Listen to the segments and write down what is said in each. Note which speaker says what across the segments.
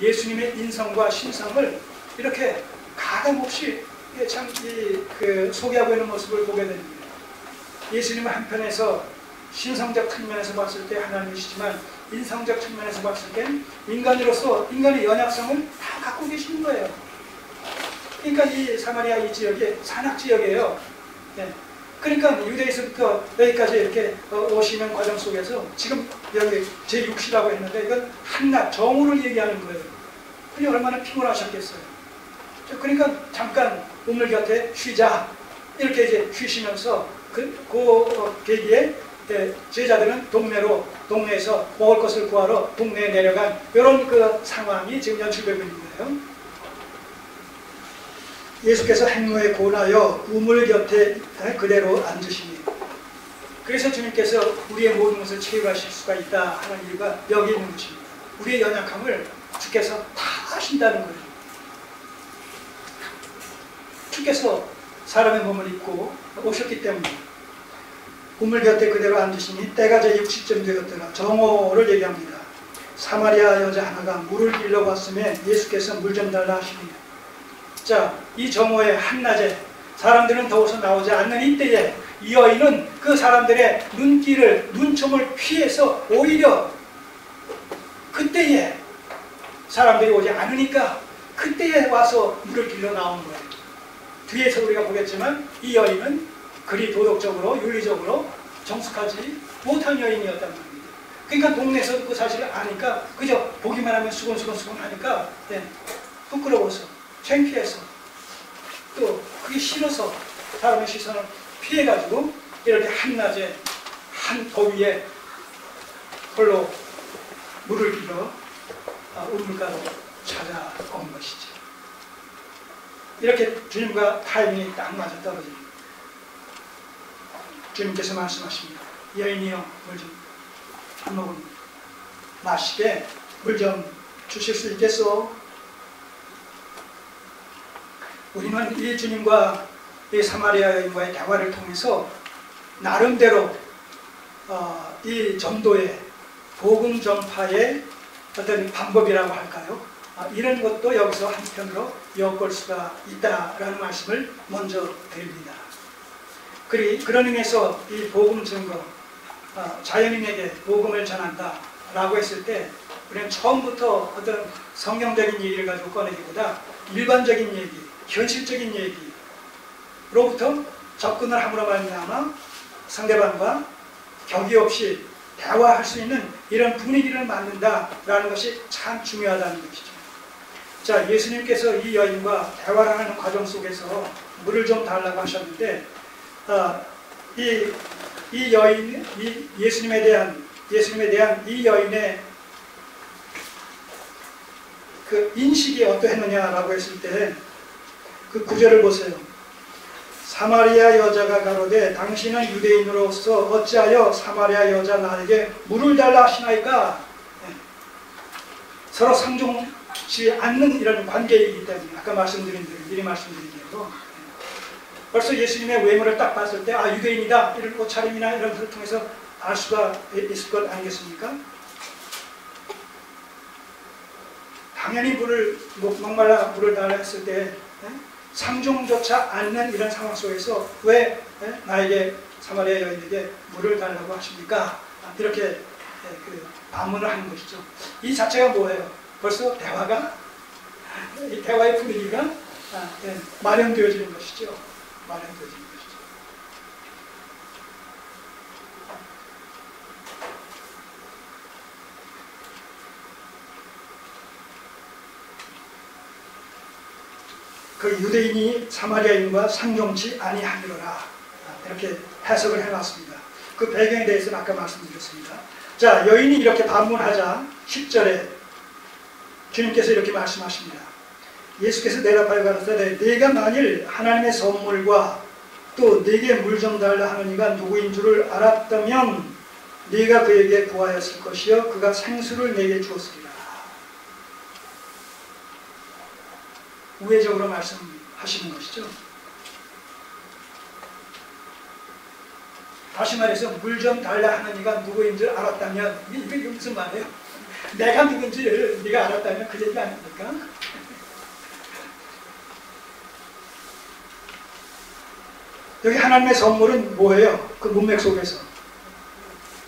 Speaker 1: 예수님의 인성과 신성을 이렇게 가감없이 참 소개하고 있는 모습을 보게 됩니다. 예수님은 한편에서 신성적 측면에서 봤을 때 하나님이시지만 인성적 측면에서 봤을 땐 인간으로서 인간의 연약성을 다 갖고 계시는 거예요. 그러니까 이 사마리아 이 지역이 산악지역이에요. 네. 그러니까 유대에서부터 여기까지 이렇게 오시는 과정 속에서 지금 여기 제6시라고 했는데 이건 한낮 정오를 얘기하는 거예요. 그게 얼마나 피곤하셨겠어요. 그러니까 잠깐 우물 곁에 쉬자 이렇게 이제 쉬시면서 그 계기에 제자들은 동네에서 먹을 것을 구하러 동네에 내려간 이런 그 상황이 지금 연출되고 있는 거예요. 예수께서 행로에 고나여 우물 곁에 그대로 앉으시니, 그래서 주님께서 우리의 모든 것을 채워가실 수가 있다 하는 이유가 여기 있는 것입니다. 우리의 연약함을 주께서 다 아신다는 거예요. 주께서 사람의 몸을 입고 오셨기 때문에 우물 곁에 그대로 앉으시니 때가 제60쯤 되었더라. 정오를 얘기합니다. 사마리아 여자 하나가 물을 길러 왔음에 예수께서 물 좀 달라 하시니, 자, 이 정오의 한낮에 사람들은 더워서 나오지 않는 이때에 이 여인은 그 사람들의 눈총을 피해서 오히려 그때에 사람들이 오지 않으니까 그때에 와서 물을 길러 나온 거예요. 뒤에서 우리가 보겠지만 이 여인은 그리 도덕적으로 윤리적으로 정숙하지 못한 여인이었단 말입니다. 그러니까 동네에서 그 사실을 아니까 그저 보기만 하면 수근수근 하니까 부끄러워서 창피해서 또 그게 싫어서 사람의 시선을 피해가지고 이렇게 한낮에 한 더위에 홀로 물을 길어 우물가로 찾아온 것이죠. 이렇게 주님과 타이밍이 딱 맞아 떨어집니다. 주님께서 말씀하십니다. 여인이여, 물 좀 한 모금 마시게 물 좀 주실 수 있겠소? 우리는 이 주님과 이 사마리아 여인과의 대화를 통해서 나름대로 이 전도의 복음 전파의 어떤 방법이라고 할까요? 이런 것도 여기서 한편으로 엿볼 수가 있다라는 말씀을 먼저 드립니다. 그런 의미에서 이 복음 증거, 자연인에게 복음을 전한다라고 했을 때 우리는 처음부터 어떤 성경적인 얘기를 가지고 꺼내기보다 일반적인 얘기, 현실적인 얘기로부터 접근을 함으로 말미암아 상대방과 격의 없이 대화할 수 있는 이런 분위기를 만든다라는 것이 참 중요하다는 것이죠. 자, 예수님께서 이 여인과 대화를 하는 과정 속에서 물을 좀 달라고 하셨는데 이 여인, 예수님에 대한 이 여인의 그 인식이 어떠했느냐라고 했을 때 그 구절을 보세요. 사마리아 여자가 가로되 당신은 유대인으로서 어찌하여 사마리아 여자 나에게 물을 달라 하시나이까? 서로 상종치 않는 이런 관계이기 때문에 아까 말씀드린 대로 미리 말씀드린 대로 벌써 예수님의 외모를 딱 봤을 때 유대인이다 이런 옷차림이나 이런 것을 통해서 알 수가 있을 것 아니겠습니까? 당연히 목말라 물을 달라 했을 때 상종조차 않는 이런 상황 속에서 왜 나에게 사마리아 여인에게 물을 달라고 하십니까? 이렇게 반문을 하는 것이죠. 이 자체가 뭐예요? 벌써 이 대화의 분위기가 마련되어지는 것이죠. 마련되어지는 것이죠. 그 유대인이 사마리아인과 상종치 아니하리로라 이렇게 해석을 해놨습니다. 그 배경에 대해서는 아까 말씀드렸습니다. 자, 여인이 이렇게 반문하자 10절에 주님께서 이렇게 말씀하십니다. 예수께서 대답하여 가라사대 네가 만일 하나님의 선물과 또 네게 물 좀 달라 하는 이가 누구인 줄을 알았다면 네가 그에게 구하였을 것이요 그가 생수를 네게 주었으리라. 우회적으로 말씀하시는 것이죠. 다시 말해서 물 좀 달라 하는 이가 누구인 줄 알았다면 이게 무슨 말이에요? 내가 누군지를 네가 알았다면 그 얘기 아닙니까? 여기 하나님의 선물은 뭐예요? 그 문맥 속에서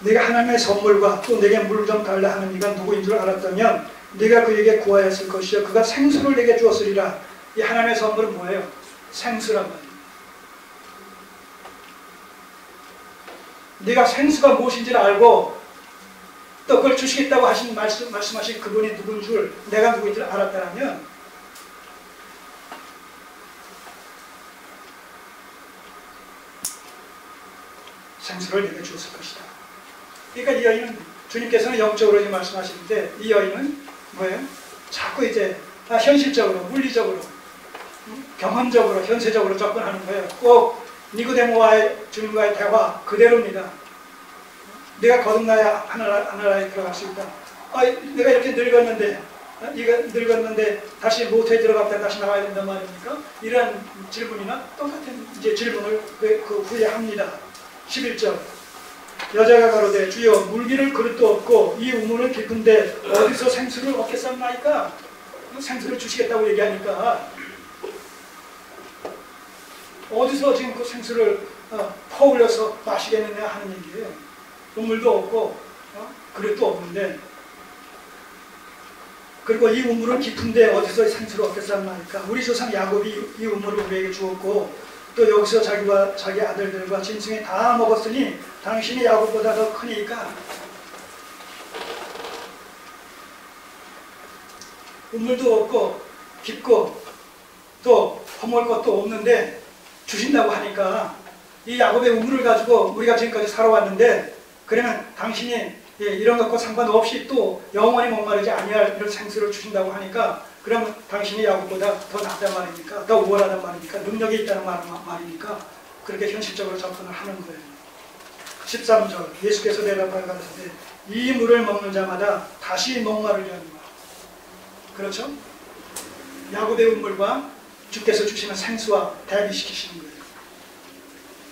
Speaker 1: 네가 하나님의 선물과 또 내게 물 좀 달라 하는 이가 누구인 줄 알았다면 네가 그에게 구하였을 것이요 그가 생수를 내게 주었으리라. 이 하나님의 선물은 뭐예요? 생수란 말이에요. 네가 생수가 무엇인지를 알고 또 그걸 주시겠다고 말씀하신 그분이 누군 줄 내가 누구인 줄 알았다면 생수를 내게 주었을 것이다. 그러니까 이 여인은 주님께서는 영적으로 말씀하시는데 이 여인은 뭐예요? 자꾸 이제 현실적으로 물리적으로 경험적으로 현세적으로 접근하는 거예요. 꼭 니고데모와의 주님과의 대화 그대로입니다. 내가 거듭나야 하늘나라에 들어갈 수 있다. 내가 이렇게 늙었는데 다시 모태에 들어갔다 다시 나와야 된단 말입니까? 이런 질문이나 똑같은 이제 질문을 그 후에 합니다. 11절 여자가 가로되 주여 물기를 그릇도 없고 이 우물은 깊은데 어디서 생수를 얻겠사옵나이까? 생수를 주시겠다고 얘기하니까 어디서 지금 그 생수를 퍼올려서 마시겠느냐 하는 얘기예요. 우물도 없고 그릇도 없는데 그리고 이 우물은 깊은데 어디서 생수를 얻겠사옵나이까? 우리 조상 야곱이 이 우물을 우리에게 주었고 또 여기서 자기와 자기 아들들과 짐승이 다 먹었으니 당신이 야곱보다 더 크니까 우물도 없고 깊고 또 허물 것도 없는데 주신다고 하니까 이 야곱의 우물을 가지고 우리가 지금까지 살아왔는데 그러면 당신이 이런 것과 상관없이 또 영원히 목마르지 아니할 이런 생수를 주신다고 하니까 그럼 당신이 야곱보다 더 낫단 말입니까? 더 우월하단 말입니까? 능력이 있다는 말이니까 그렇게 현실적으로 접근을 하는 거예요. 13절 예수께서 대답하여 가라사대 이 물을 먹는 자마다 다시 목마르려니와. 그렇죠? 야곱의 우물과 주께서 주시는 생수와 대비시키시는 거예요.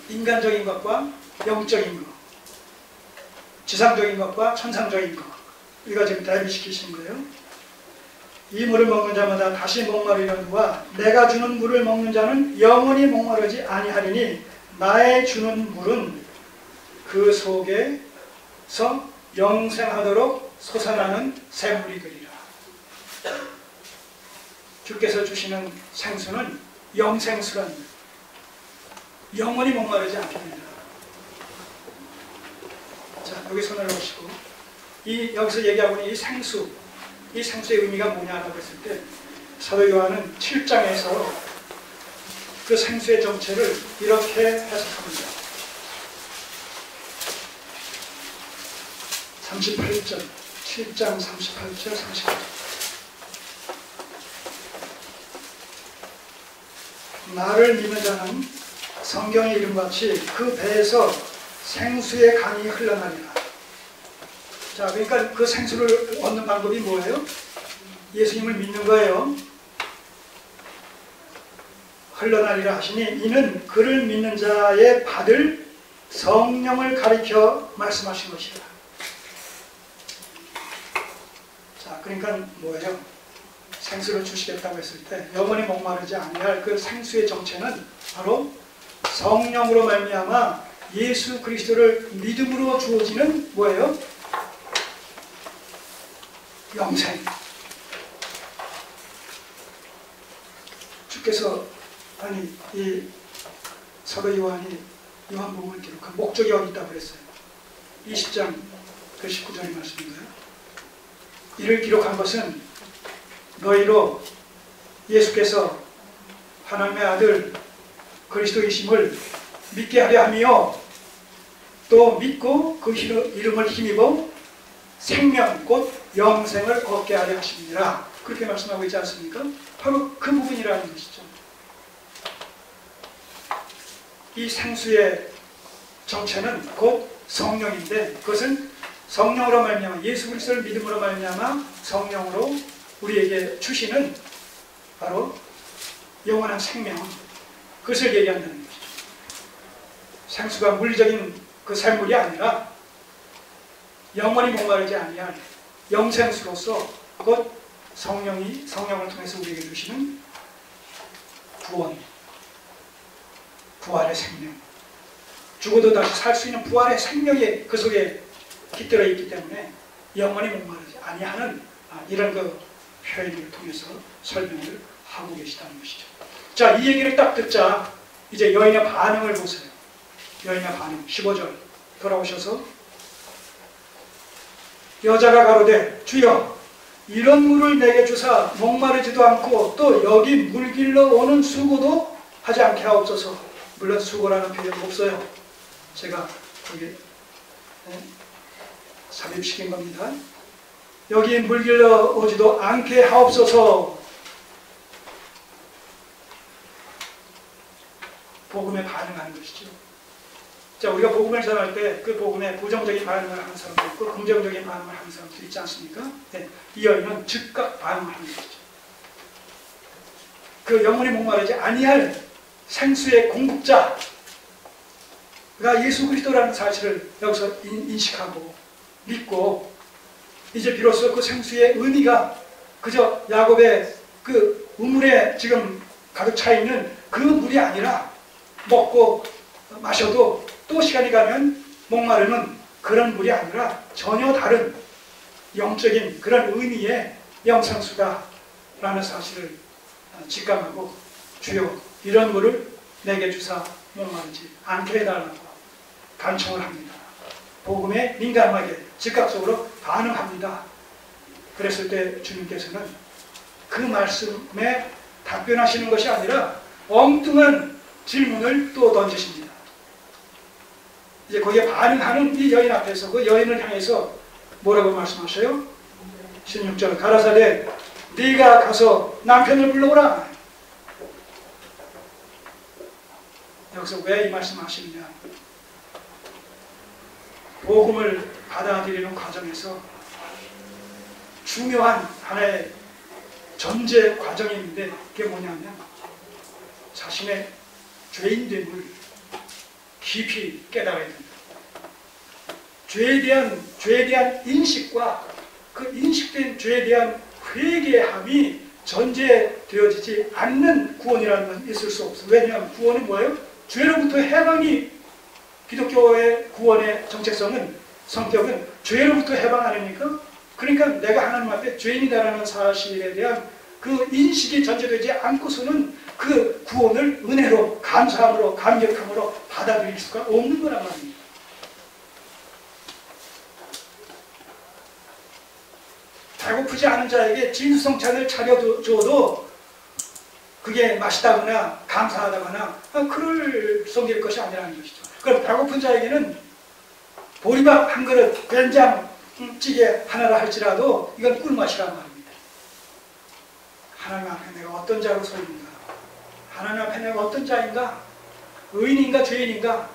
Speaker 1: 인간적인 것과 영적인 것, 지상적인 것과 천상적인 것, 이거 지금 대비시키시는 거예요. 이 물을 먹는 자마다 다시 목마르려니와 내가 주는 물을 먹는 자는 영원히 목마르지 아니하리니 나의 주는 물은 그 속에서 영생하도록 솟아나는 샘물이 되리라. 주께서 주시는 생수는 영생수란 영원히 목마르지 않습니다. 자, 여기 손을 놓으시고 여기서 얘기하고 있는 이 생수의 의미가 뭐냐라고 했을 때 사도 요한은 7장에서 그 생수의 정체를 이렇게 해석합니다. 38절 7장 38절 38절 나를 믿는 자는 성경의 이름같이 그 배에서 생수의 강이 흘러나리라. 자, 그러니까 그 생수를 얻는 방법이 뭐예요? 예수님을 믿는 거예요. 흘러나리라 하시니 이는 그를 믿는 자의 받을 성령을 가리켜 말씀하신 것이다. 자, 그러니까 뭐예요? 생수를 주시겠다고 했을 때 영원히 목마르지 아니할 그 생수의 정체는 바로 성령으로 말미암아 예수 그리스도를 믿음으로 주어지는 뭐예요? 영생. 주께서 이 사도 요한이 요한복음을 기록한 목적이 어디 있다고 그랬어요? 20장 그 19절의 말씀인가요? 이를 기록한 것은 너희로 예수께서 하나님의 아들 그리스도이심을 믿게 하려 하며 또 믿고 그 이름을 힘입어 생명 곧 영생을 얻게 하려 하십니다. 그렇게 말씀하고 있지 않습니까? 바로 그 부분이라는 것이죠. 이 생수의 정체는 곧 성령인데 그것은 성령으로 말미암아 예수 그리스도를 믿음으로 말미암아 성령으로 우리에게 주시는 바로 영원한 생명, 그것을 얘기한다는 것이죠. 생수가 물리적인 그 샘물이 아니라 영원히 목마르지 아니할 영생수로서 곧 성령을 통해서 우리에게 주시는 구원, 부활의 생명, 죽어도 다시 살 수 있는 부활의 생명이 그 속에 깃들어 있기 때문에 영원히 목마르지 아니하는 이런 그 표현을 통해서 설명을 하고 계시다는 것이죠. 자, 이 얘기를 딱 듣자 이제 여인의 반응을 보세요. 여인의 반응 15절 돌아오셔서 여자가 가로되 주여 이런 물을 내게 주사 목마르지도 않고 또 여기 물길러 오는 수고도 하지 않게 하옵소서. 물론 수고라는 표현 없어요. 제가 거기 삽입시킨 겁니다. 여기 물길러 오지도 않게 하옵소서. 복음에 반응하는 것이죠. 자, 우리가 복음을 전할 때 그 복음에 부정적인 반응을 하는 사람도 있고 긍정적인 반응을 하는 사람도 있지 않습니까? 네, 이 여인은 즉각 반응을 하는 것이죠. 그 영혼이 목마르지 아니할 생수의 공급자가 예수 그리스도라는 사실을 여기서 인식하고 믿고 이제 비로소 그 생수의 의미가 그저 야곱의 그 우물에 지금 가득 차 있는 그 물이 아니라 먹고 마셔도 또 시간이 가면 목마르는 그런 물이 아니라 전혀 다른 영적인 그런 의미의 영생수다라는 사실을 직감하고 주여 이런 물을 내게 주사 목마르지 않게 해달라고 간청을 합니다. 복음에 민감하게 즉각적으로 반응합니다. 그랬을 때 주님께서는 그 말씀에 답변하시는 것이 아니라 엉뚱한 질문을 또 던지십니다. 이제 거기에 반응하는 이 여인 앞에서 그 여인을 향해서 뭐라고 말씀하셔요? 16절 가라사대 네가 가서 남편을 불러오라. 여기서 왜 이 말씀을 하시느냐? 복음을 받아들이는 과정에서 중요한 하나의 전제 과정이 있는데 그게 뭐냐면 자신의 죄인됨을 깊이 깨달아야 됩니다. 죄에 대한 인식과 그 인식된 죄에 대한 회개함이 전제되어지지 않는 구원이라는 건 있을 수 없어요. 왜냐하면 구원은 뭐예요? 죄로부터 해방이 기독교의 구원의 정체성은 성격은 죄로부터 해방 아닙니까? 그러니까 내가 하나님 앞에 죄인이다라는 사실에 대한 그 인식이 전제되지 않고서는 그 구원을 은혜로 감사함으로 감격함으로 받아들일 수가 없는 거란 말입니다. 배고프지 않은 자에게 진수성찬을 차려줘도 그게 맛있다거나 감사하다거나 그럴 성질 것이 아니라는 것이죠. 그럼 배고픈 자에게는 보리밥 한 그릇 된장찌개 하나라 할지라도 이건 꿀맛이란 말입니다. 하나님 앞에 내가 어떤 자로 서 있는가? 하나님 앞에 내가 어떤 자인가? 의인인가 죄인인가?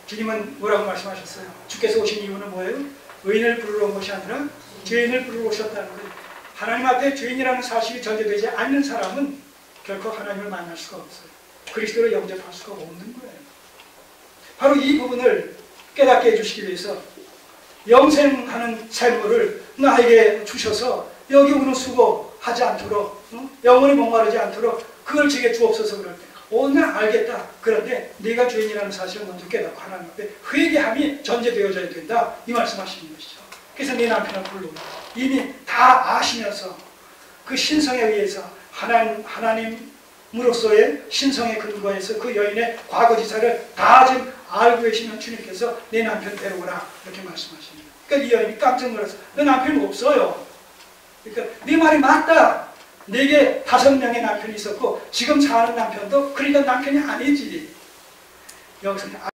Speaker 1: 주님은 뭐라고 말씀하셨어요? 주께서 오신 이유는 뭐예요? 의인을 부르러 온 것이 아니라 죄인을 부르러 오셨다는 거예요. 하나님 앞에 죄인이라는 사실이 전제되지 않는 사람은 결코 하나님을 만날 수가 없어요. 그리스도를 영접할 수가 없는 거예요. 바로 이 부분을 깨닫게 해주시기 위해서 영생하는 샘물을 나에게 주셔서 여기 오는 수고하지 않도록 영원히 목마르지 않도록 그걸 제게 주옵소서. 그럴 때 오늘 알겠다. 그런데 네가 죄인이라는 사실을 먼저 깨닫고 하나님 앞에 회개함이 전제되어져야 된다. 이 말씀하시는 것이죠. 그래서 네 남편을 불러 이미 다 아시면서 그 신성에 의해서 하나님으로서의 신성의 근거에서 그 여인의 과거지사를 다 지금 알고 계시는 주님께서 내 남편 데려오라 이렇게 말씀하십니다. 그러니까 이 여인이 깜짝 놀라서 내 남편 없어요. 그러니까 네 말이 맞다. 내게 5명의 남편이 있었고 지금 사는 남편도 그러니까 남편이 아니지. 여기서